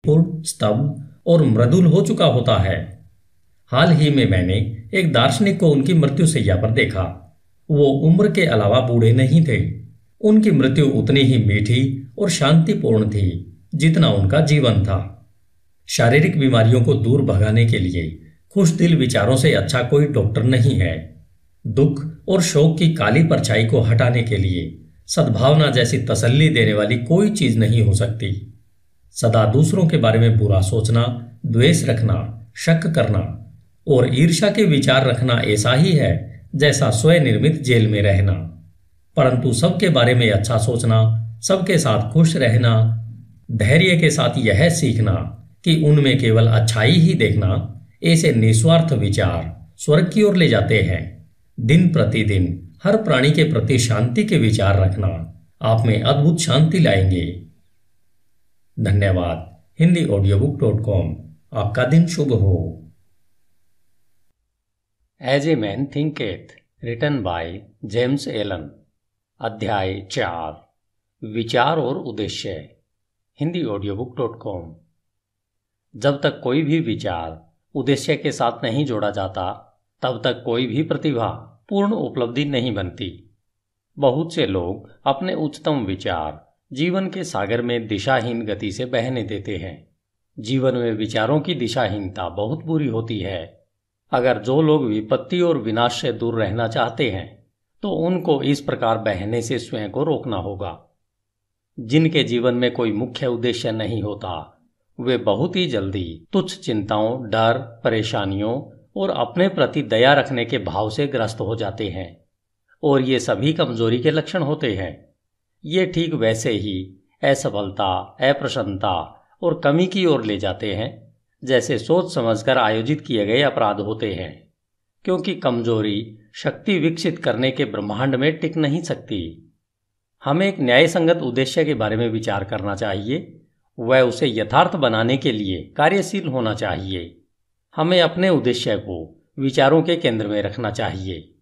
वेगपूर्ण, स्तब्ध और मृदुल हो चुका होता है। हाल ही में मैंने एक दार्शनिक को उनकी मृत्युशैया पर देखा। वो उम्र के अलावा बूढ़े नहीं थे। उनकी मृत्यु उतनी ही मीठी और शांतिपूर्ण थी जितना उनका जीवन था। शारीरिक बीमारियों को दूर भगाने के लिए खुश दिल विचारों से अच्छा कोई डॉक्टर नहीं है। दुख और शोक की काली परछाई को हटाने के लिए सद्भावना जैसी तसल्ली देने वाली कोई चीज नहीं हो सकती। सदा दूसरों के बारे में बुरा सोचना, द्वेष रखना, शक करना और ईर्ष्या के विचार रखना ऐसा ही है जैसा स्वनिर्मित जेल में रहना। परंतु सबके बारे में अच्छा सोचना, सबके साथ खुश रहना, धैर्य के साथ यह सीखना कि उनमें केवल अच्छाई ही देखना, ऐसे निस्वार्थ विचार स्वर्ग की ओर ले जाते हैं। दिन प्रतिदिन हर प्राणी के प्रति शांति के विचार रखना आप में अद्भुत शांति लाएंगे। धन्यवाद। HindiAudiobook.com। आपका दिन शुभ हो। As a man thinketh, written by James Allen. अध्याय 4, विचार और उद्देश्य। HindiAudiobook.com। जब तक कोई भी विचार उद्देश्य के साथ नहीं जोड़ा जाता, तब तक कोई भी प्रतिभा पूर्ण उपलब्धि नहीं बनती। बहुत से लोग अपने उच्चतम विचार जीवन के सागर में दिशाहीन गति से बहने देते हैं। जीवन में विचारों की दिशाहीनता बहुत बुरी होती है। अगर जो लोग विपत्ति और विनाश से दूर रहना चाहते हैं, तो उनको इस प्रकार बहने से स्वयं को रोकना होगा। जिनके जीवन में कोई मुख्य उद्देश्य नहीं होता, वे बहुत ही जल्दी तुच्छ चिंताओं, डर, परेशानियों और अपने प्रति दया रखने के भाव से ग्रस्त हो जाते हैं, और ये सभी कमजोरी के लक्षण होते हैं। ये ठीक वैसे ही असफलता, अप्रसन्नता और कमी की ओर ले जाते हैं जैसे सोच समझकर आयोजित किए गए अपराध होते हैं, क्योंकि कमजोरी शक्ति विकसित करने के ब्रह्मांड में टिक नहीं सकती। हमें एक न्यायसंगत उद्देश्य के बारे में विचार करना चाहिए। वह उसे यथार्थ बनाने के लिए कार्यशील होना चाहिए। हमें अपने उद्देश्य को विचारों के केंद्र में रखना चाहिए।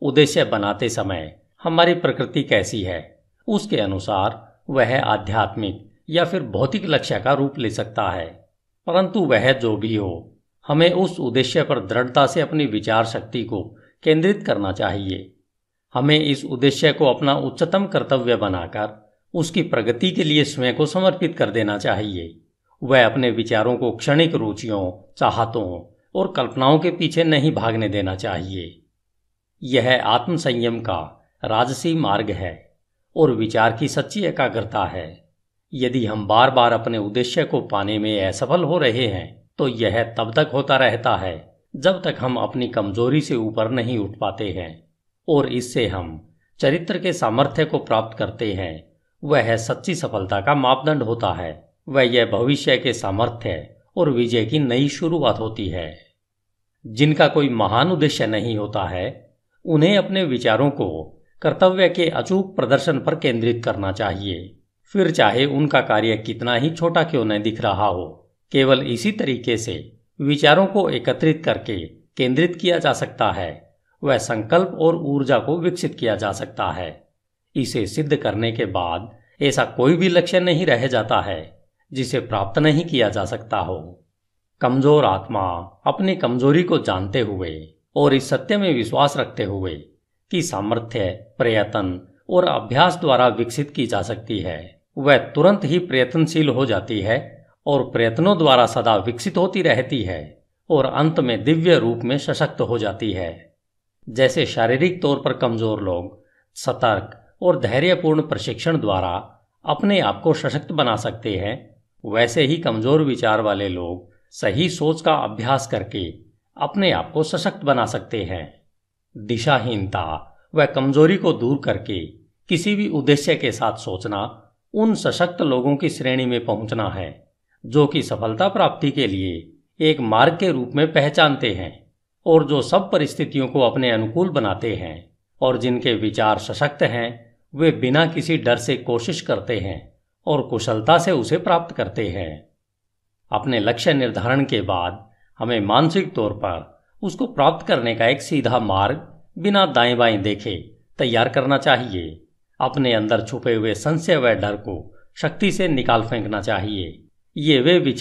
उद्देश्य बनाते समय हमारी प्रकृति कैसी है, उसके अनुसार वह आध्यात्मिक या फिर भौतिक लक्ष्य का रूप ले सकता है। परंतु वह जो भी हो, हमें उस उद्देश्य पर दृढ़ता से अपनी विचार शक्ति को केंद्रित करना चाहिए। हमें इस उद्देश्य को अपना उच्चतम कर्तव्य बनाकर उसकी प्रगति के लिए स्वयं को समर्पित कर देना चाहिए। वह अपने विचारों को क्षणिक रुचियों, चाहतों और कल्पनाओं के पीछे नहीं भागने देना चाहिए। यह आत्मसंयम का राजसी मार्ग है और विचार की सच्ची एकाग्रता है। यदि हम बार बार अपने उद्देश्य को पाने में असफल हो रहे हैं, तो यह तब तक होता रहता है जब तक हम अपनी कमजोरी से ऊपर नहीं उठ पाते हैं, और इससे हम चरित्र के सामर्थ्य को प्राप्त करते हैं। वह सच्ची सफलता का मापदंड होता है। वह यह भविष्य के सामर्थ्य और विजय की नई शुरुआत होती है। जिनका कोई महान उद्देश्य नहीं होता है, उन्हें अपने विचारों को कर्तव्य के अचूक प्रदर्शन पर केंद्रित करना चाहिए, फिर चाहे उनका कार्य कितना ही छोटा क्यों न दिख रहा हो। केवल इसी तरीके से विचारों को एकत्रित करके केंद्रित किया जा सकता है। वह संकल्प और ऊर्जा को विकसित किया जा सकता है। इसे सिद्ध करने के बाद ऐसा कोई भी लक्ष्य नहीं रह जाता है जिसे प्राप्त नहीं किया जा सकता हो। कमजोर आत्मा अपनी कमजोरी को जानते हुए और इस सत्य में विश्वास रखते हुए कि सामर्थ्य प्रयत्न और अभ्यास द्वारा विकसित की जा सकती है, वह तुरंत ही प्रयत्नशील हो जाती है और प्रयत्नों द्वारा सदा विकसित होती रहती है और अंत में दिव्य रूप में सशक्त हो जाती है। जैसे शारीरिक तौर पर कमजोर लोग सतर्क और धैर्यपूर्ण प्रशिक्षण द्वारा अपने आप को सशक्त बना सकते हैं, वैसे ही कमजोर विचार वाले लोग सही सोच का अभ्यास करके अपने आप को सशक्त बना सकते हैं। दिशाहीनता व कमजोरी को दूर करके किसी भी उद्देश्य के साथ सोचना उन सशक्त लोगों की श्रेणी में पहुंचना है जो कि सफलता प्राप्ति के लिए एक मार्ग के रूप में पहचानते हैं और जो सब परिस्थितियों को अपने अनुकूल बनाते हैं, और जिनके विचार सशक्त हैं, वे बिना किसी डर से कोशिश करते हैं और कुशलता से उसे प्राप्त करते हैं। अपने लक्ष्य निर्धारण के बाद हमें मानसिक तौर पर उसको प्राप्त करने का एक सीधा मार्ग बिना दाएं बाएं देखे तैयार करना चाहिए। अपने अंदर छुपे हुए संशय व डर को शक्ति से निकाल फेंकना चाहिए। ये वे विचार